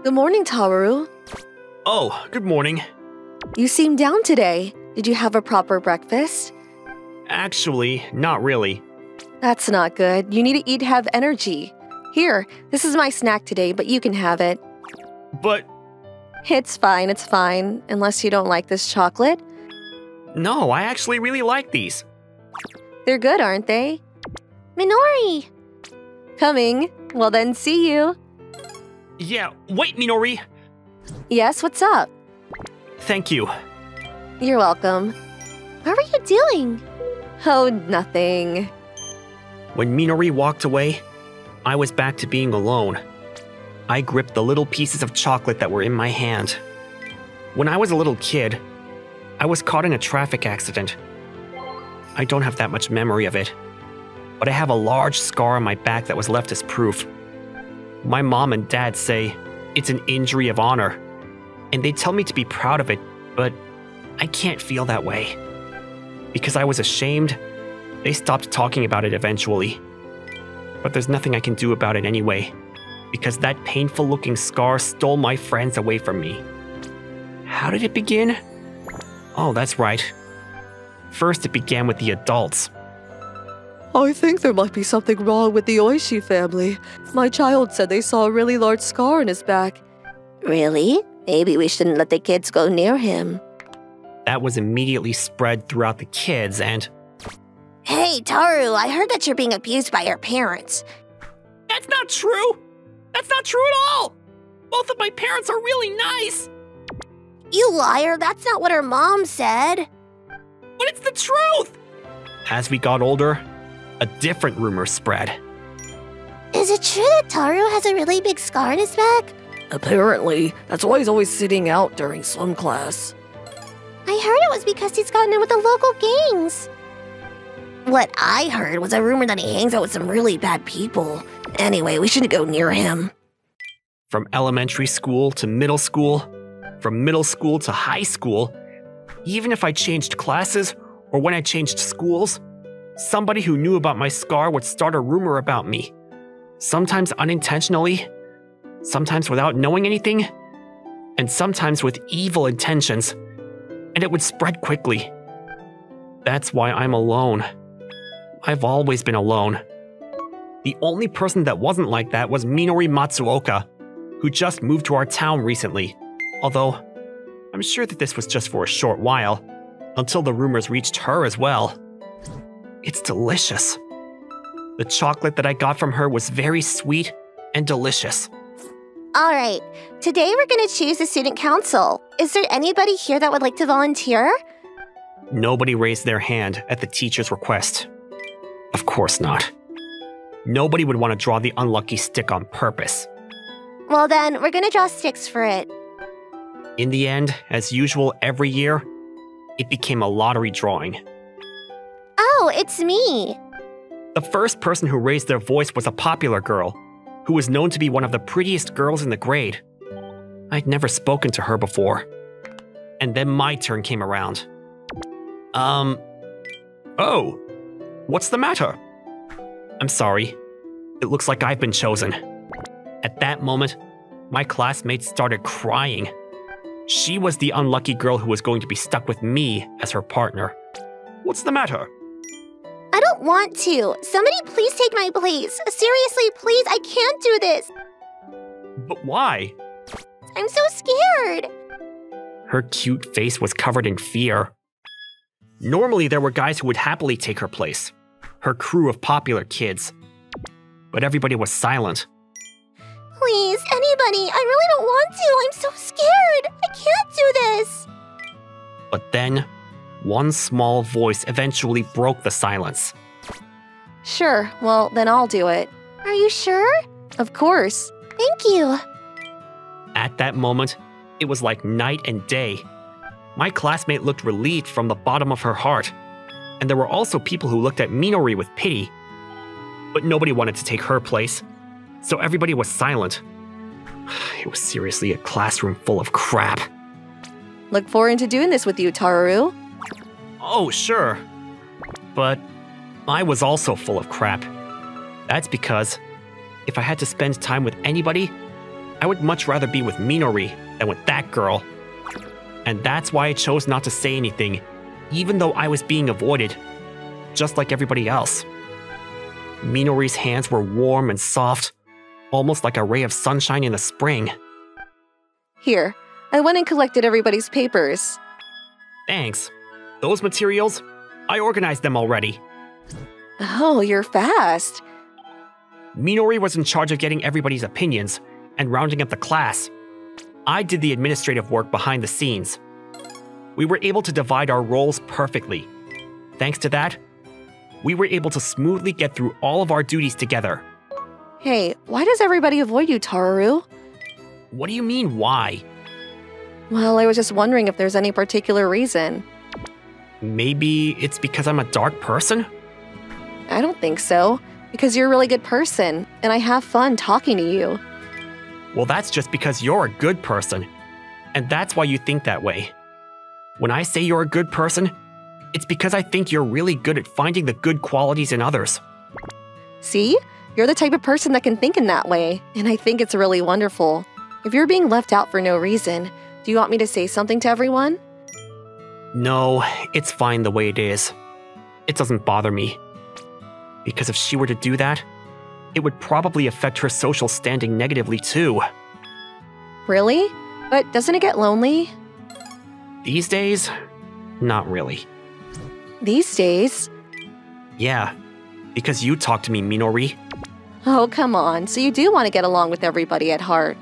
Good morning, Taru. Oh, good morning. You seem down today. Did you have a proper breakfast? Actually, not really. That's not good. You need to eat to have energy. Here, this is my snack today, but you can have it. But... It's fine. Unless you don't like this chocolate. No, I actually really like these. They're good, aren't they? Minori! Coming. Well then, see you. Yeah, wait, Minori! Yes, what's up? Thank you. You're welcome. What were you doing? Oh, nothing. When Minori walked away, I was back to being alone. I gripped the little pieces of chocolate that were in my hand. When I was a little kid, I was caught in a traffic accident. I don't have that much memory of it, but I have a large scar on my back that was left as proof. My mom and dad say it's an injury of honor, and they tell me to be proud of it, but I can't feel that way. Because I was ashamed, they stopped talking about it eventually. But there's nothing I can do about it anyway, because that painful-looking scar stole my friends away from me. How did it begin? Oh, that's right. First, it began with the adults. I think there might be something wrong with the Oishi family. My child said they saw a really large scar on his back. Really? Maybe we shouldn't let the kids go near him. That was immediately spread throughout the kids, and... Hey, Taru, I heard that you're being abused by your parents. That's not true! That's not true at all! Both of my parents are really nice! You liar, that's not what her mom said. But it's the truth! As we got older, a different rumor spread. Is it true that Taru has a really big scar on his back? Apparently, that's why he's always sitting out during swim class. I heard it was because he's gotten in with the local gangs. What I heard was a rumor that he hangs out with some really bad people. Anyway, we shouldn't go near him. From elementary school to middle school, from middle school to high school, even if I changed classes or when I changed schools, somebody who knew about my scar would start a rumor about me. Sometimes unintentionally, sometimes without knowing anything, and sometimes with evil intentions, and it would spread quickly. That's why I'm alone. I've always been alone. The only person that wasn't like that was Minori Matsuoka, who just moved to our town recently, although I'm sure that this was just for a short while, until the rumors reached her as well. It's delicious. The chocolate that I got from her was very sweet and delicious. All right, today we're going to choose the student council. Is there anybody here that would like to volunteer? Nobody raised their hand at the teacher's request. Of course not. Nobody would want to draw the unlucky stick on purpose. Well then, we're going to draw sticks for it. In the end, as usual every year, it became a lottery drawing. Oh, it's me. The first person who raised their voice was a popular girl, who was known to be one of the prettiest girls in the grade. I'd never spoken to her before. And then my turn came around. Oh, what's the matter? I'm sorry. It looks like I've been chosen. At that moment, my classmates started crying. She was the unlucky girl who was going to be stuck with me as her partner. What's the matter? I don't want to. Somebody please take my place. Seriously, please, I can't do this. But why? I'm so scared. Her cute face was covered in fear. Normally, there were guys who would happily take her place, her crew of popular kids. But everybody was silent. Please, anybody, I really don't want to. I'm so scared. I can't do this. But then, one small voice eventually broke the silence. Sure, well, then I'll do it. Are you sure? Of course. Thank you. At that moment, it was like night and day. My classmate looked relieved from the bottom of her heart, and there were also people who looked at Minori with pity. But nobody wanted to take her place, so everybody was silent. It was seriously a classroom full of crap. Look forward to doing this with you, Taru. Oh, sure. But I was also full of crap. That's because if I had to spend time with anybody, I would much rather be with Minori than with that girl. And that's why I chose not to say anything, even though I was being avoided, just like everybody else. Minori's hands were warm and soft, almost like a ray of sunshine in the spring. Here, I went and collected everybody's papers. Thanks. Those materials, I organized them already. Oh, you're fast. Minori was in charge of getting everybody's opinions and rounding up the class. I did the administrative work behind the scenes. We were able to divide our roles perfectly. Thanks to that, we were able to smoothly get through all of our duties together. Hey, why does everybody avoid you, Tararu? What do you mean, why? Well, I was just wondering if there's any particular reason. Maybe it's because I'm a dark person? I don't think so, because you're a really good person, and I have fun talking to you. Well, that's just because you're a good person, and that's why you think that way. When I say you're a good person, it's because I think you're really good at finding the good qualities in others. See? You're the type of person that can think in that way, and I think it's really wonderful. If you're being left out for no reason, do you want me to say something to everyone? No, it's fine the way it is. It doesn't bother me. Because if she were to do that, it would probably affect her social standing negatively too. Really? But doesn't it get lonely? These days, not really. These days? Yeah, because you talk to me, Minori. Oh, come on. So you do want to get along with everybody at heart.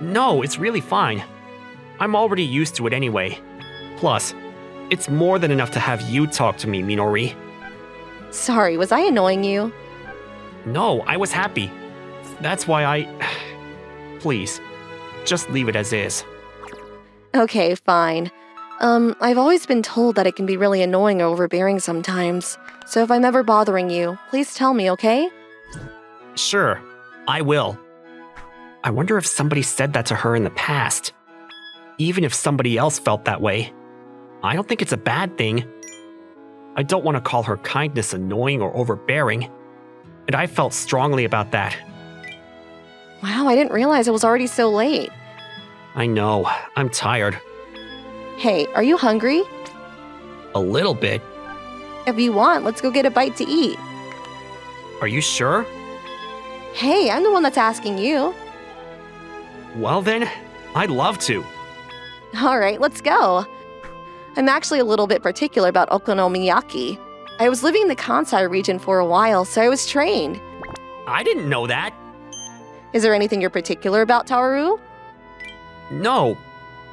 No, it's really fine. I'm already used to it anyway. Plus, it's more than enough to have you talk to me, Minori. Sorry, was I annoying you? No, I was happy. That's why I... Please, just leave it as is. Okay, fine. I've always been told that it can be really annoying or overbearing sometimes. So if I'm ever bothering you, please tell me, okay? Sure, I will. I wonder if somebody said that to her in the past. Even if somebody else felt that way. I don't think it's a bad thing. I don't want to call her kindness annoying or overbearing. And I felt strongly about that. Wow, I didn't realize it was already so late. I know, I'm tired. Hey, are you hungry? A little bit. If you want, let's go get a bite to eat. Are you sure? Hey, I'm the one that's asking you. Well then, I'd love to. All right, let's go. I'm actually a little bit particular about okonomiyaki. I was living in the Kansai region for a while, so I was trained. I didn't know that. Is there anything you're particular about, Tararu? No,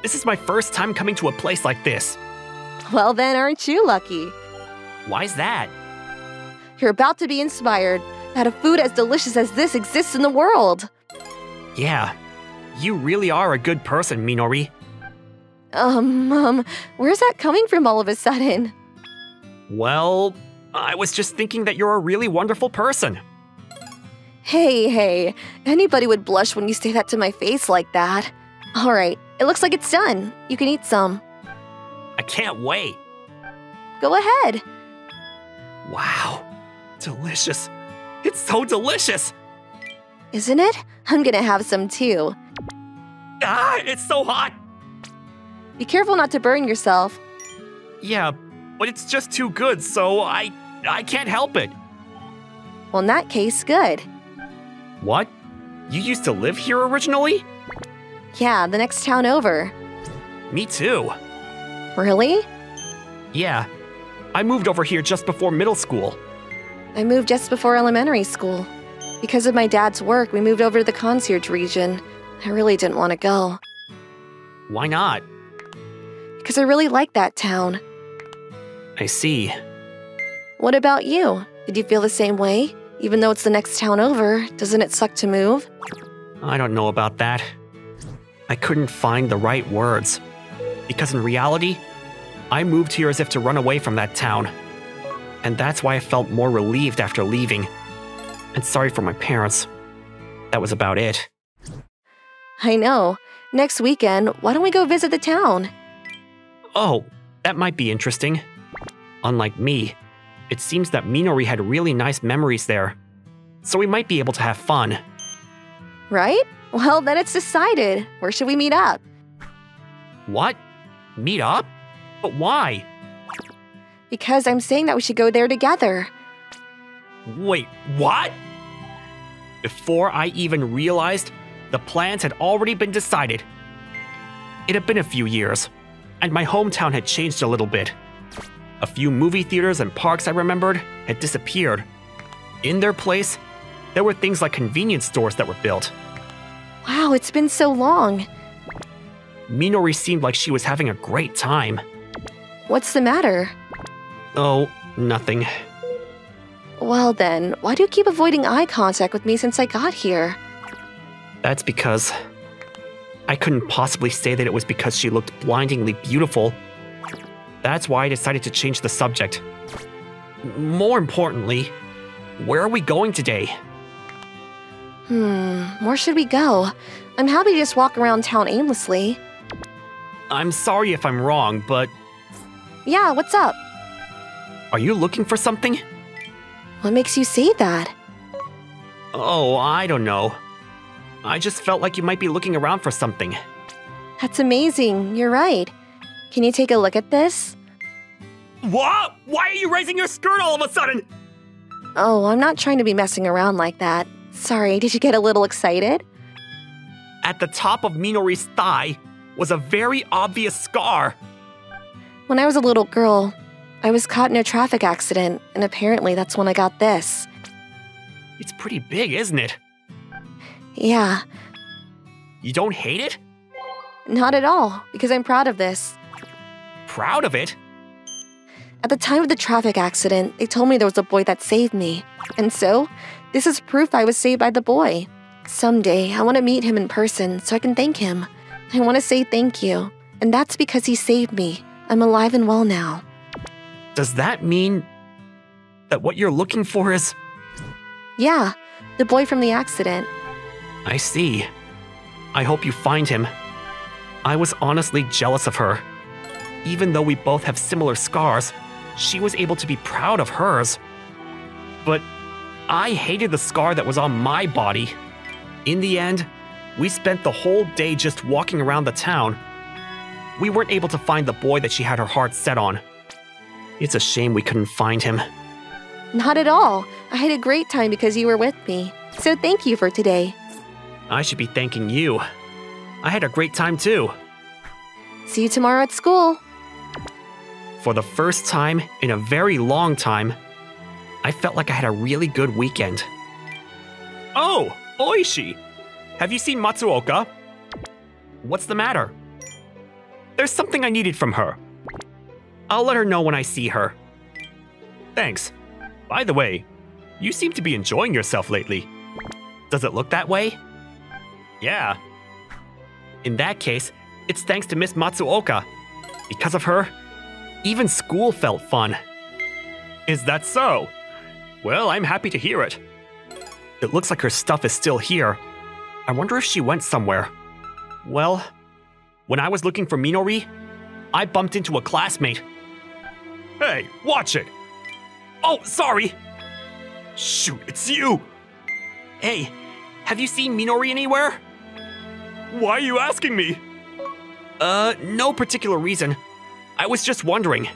this is my first time coming to a place like this. Well then, aren't you lucky? Why's that? You're about to be inspired that a food as delicious as this exists in the world. Yeah, you really are a good person, Minori. Where's that coming from all of a sudden? Well, I was just thinking that you're a really wonderful person. Hey, anybody would blush when you say that to my face like that. All right, it looks like it's done. You can eat some. I can't wait. Go ahead. Wow, delicious. It's so delicious. Isn't it? I'm gonna have some too. Ah, it's so hot. Be careful not to burn yourself. Yeah, but it's just too good, so I can't help it. Well, in that case, good. What? You used to live here originally? Yeah, the next town over. Me too. Really? Yeah, I moved over here just before middle school. I moved just before elementary school. Because of my dad's work, we moved over to the concierge region. I really didn't want to go. Why not? Because I really like that town. I see. What about you? Did you feel the same way? Even though it's the next town over, doesn't it suck to move? I don't know about that. I couldn't find the right words. Because in reality, I moved here as if to run away from that town. And that's why I felt more relieved after leaving. And sorry for my parents. That was about it. I know. Next weekend, why don't we go visit the town? Oh, that might be interesting. Unlike me, it seems that Minori had really nice memories there. So we might be able to have fun. Right? Well, then it's decided. Where should we meet up? What? Meet up? But why? Because I'm saying that we should go there together. Wait, what? Before I even realized, the plans had already been decided. It had been a few years, and my hometown had changed a little bit. A few movie theaters and parks I remembered had disappeared. In their place, there were things like convenience stores that were built. Wow, it's been so long. Minori seemed like she was having a great time. What's the matter? Oh, nothing. Well then, why do you keep avoiding eye contact with me since I got here? That's because I couldn't possibly say that it was because she looked blindingly beautiful. That's why I decided to change the subject. More importantly, where are we going today? Where should we go? I'm happy to just walk around town aimlessly. I'm sorry if I'm wrong, but Yeah, what's up? are you looking for something? What makes you say that? Oh, I don't know. I just felt like you might be looking around for something. That's amazing, you're right. Can you take a look at this? What? Why are you raising your skirt all of a sudden? Oh, I'm not trying to be messing around like that. Sorry, did you get a little excited? At the top of Minori's thigh was a very obvious scar. When I was a little girl, I was caught in a traffic accident, and apparently that's when I got this. It's pretty big, isn't it? Yeah, You don't hate it? not at all, because I'm proud of this. Proud of it? At the time of the traffic accident, they told me there was a boy that saved me. And so, this is proof I was saved by the boy. Someday, I want to meet him in person so I can thank him. I want to say thank you. And that's because he saved me. I'm alive and well now. Does that mean that what you're looking for is… Yeah, the boy from the accident. I see. I hope you find him. I was honestly jealous of her. Even though we both have similar scars, she was able to be proud of hers. But I hated the scar that was on my body. In the end, we spent the whole day just walking around the town. We weren't able to find the boy that she had her heart set on. It's a shame we couldn't find him. Not at all. I had a great time because you were with me. So thank you for today. I should be thanking you. I had a great time too. See you tomorrow at school. For the first time in a very long time, I felt like I had a really good weekend. Oh, Oishi! Have you seen Matsuoka? What's the matter? There's something I needed from her. I'll let her know when I see her. Thanks. By the way, you seem to be enjoying yourself lately. Does it look that way? Yeah. In that case, it's thanks to Miss Matsuoka. Because of her, even school felt fun. Is that so? Well, I'm happy to hear it. It looks like her stuff is still here. I wonder if she went somewhere. Well, when I was looking for Minori, I bumped into a classmate. Hey, watch it! Oh, sorry! Shoot, it's you! Hey, have you seen Minori anywhere? Why are you asking me? No particular reason. I was just wondering.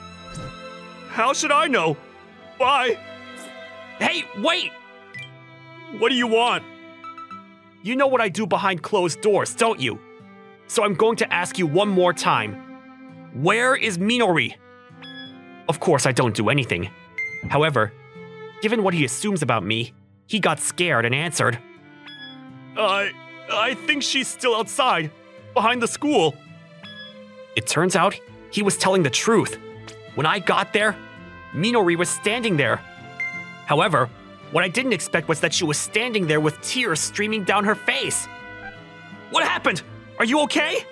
How should I know? Bye! Hey, wait! What do you want? You know what I do behind closed doors, don't you? So I'm going to ask you one more time. Where is Minori? Of course, I don't do anything. However, given what he assumes about me, he got scared and answered. I think she's still outside, behind the school. It turns out he was telling the truth. When I got there, Minori was standing there. However, what I didn't expect was that she was standing there with tears streaming down her face. What happened? Are you okay?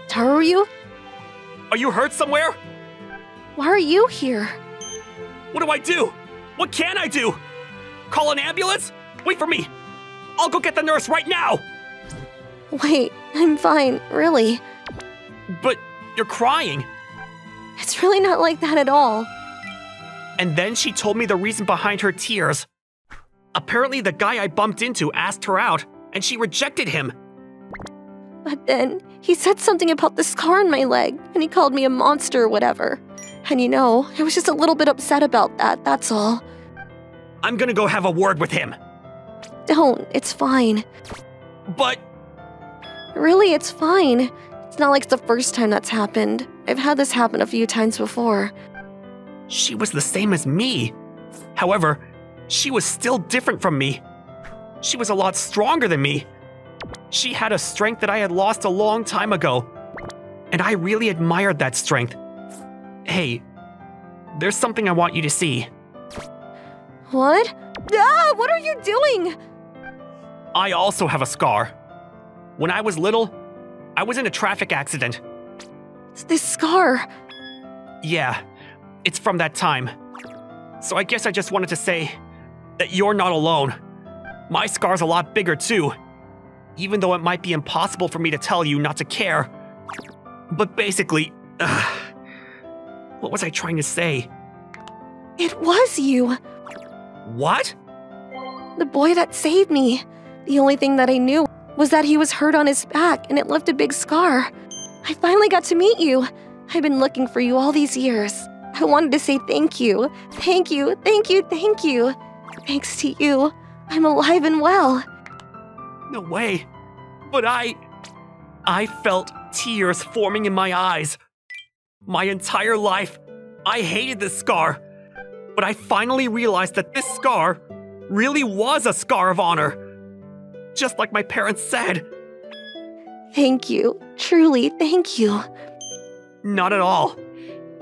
Taruyu? Are you hurt somewhere? Why are you here? What do I do? What can I do? Call an ambulance? Wait for me. I'll go get the nurse right now. Wait, I'm fine, really. But you're crying. It's really not like that at all. And then she told me the reason behind her tears. Apparently the guy I bumped into asked her out, and she rejected him. But then, he said something about the scar on my leg, and he called me a monster or whatever. And you know, I was just a little bit upset about that, that's all. I'm gonna go have a word with him. Don't, it's fine. But... Really, it's fine. It's not like it's the first time that's happened. I've had this happen a few times before. She was the same as me. However, she was still different from me. She was a lot stronger than me. She had a strength that I had lost a long time ago. And I really admired that strength. Hey, there's something I want you to see. What? Ah, what are you doing? I also have a scar. When I was little, I was in a traffic accident. It's this scar. Yeah, it's from that time. So I guess I just wanted to say that you're not alone. My scar's a lot bigger too. Even though it might be impossible for me to tell you not to care. But basically, what was I trying to say? It was you. What? The boy that saved me. The only thing that I knew was that he was hurt on his back and it left a big scar. I finally got to meet you. I've been looking for you all these years. I wanted to say thank you. Thank you, thank you, thank you. Thanks to you, I'm alive and well. No way. But I felt tears forming in my eyes. My entire life, I hated this scar. But I finally realized that this scar really was a scar of honor. Just like my parents said. Thank you. Truly, thank you. Not at all.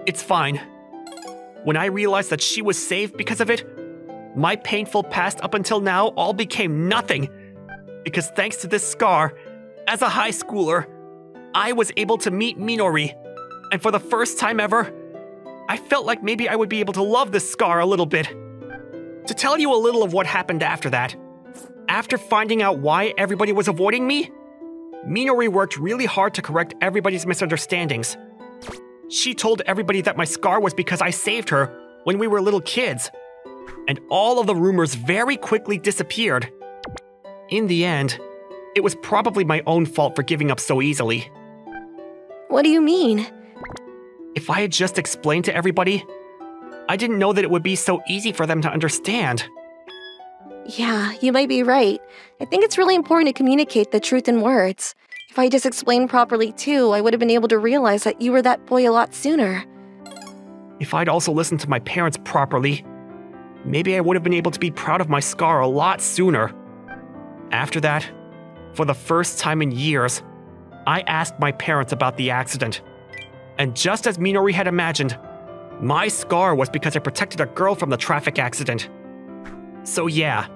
It's fine. When I realized that she was saved because of it, my painful past up until now all became nothing. Because thanks to this scar, as a high schooler, I was able to meet Minori. And for the first time ever, I felt like maybe I would be able to love this scar a little bit. To tell you a little of what happened after that, after finding out why everybody was avoiding me, Minori worked really hard to correct everybody's misunderstandings. She told everybody that my scar was because I saved her when we were little kids. And all of the rumors very quickly disappeared. In the end, it was probably my own fault for giving up so easily. What do you mean? If I had just explained to everybody, I didn't know that it would be so easy for them to understand. Yeah, you might be right. I think it's really important to communicate the truth in words. If I just explained properly too, I would have been able to realize that you were that boy a lot sooner. If I'd also listened to my parents properly, maybe I would have been able to be proud of my scar a lot sooner. After that, for the first time in years, I asked my parents about the accident. And just as Minori had imagined, my scar was because I protected a girl from the traffic accident. So yeah,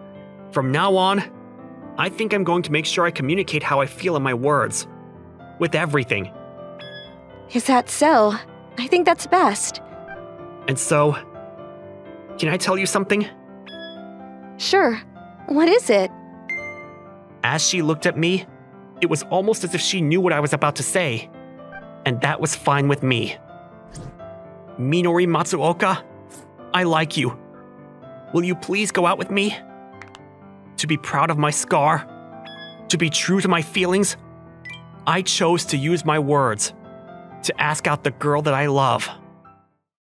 from now on, I think I'm going to make sure I communicate how I feel in my words. With everything. Is that so? I think that's best. And so, can I tell you something? Sure. What is it? As she looked at me, it was almost as if she knew what I was about to say. And that was fine with me. Minori Matsuoka, I like you. Will you please go out with me? To be proud of my scar? To be true to my feelings? I chose to use my words to ask out the girl that I love.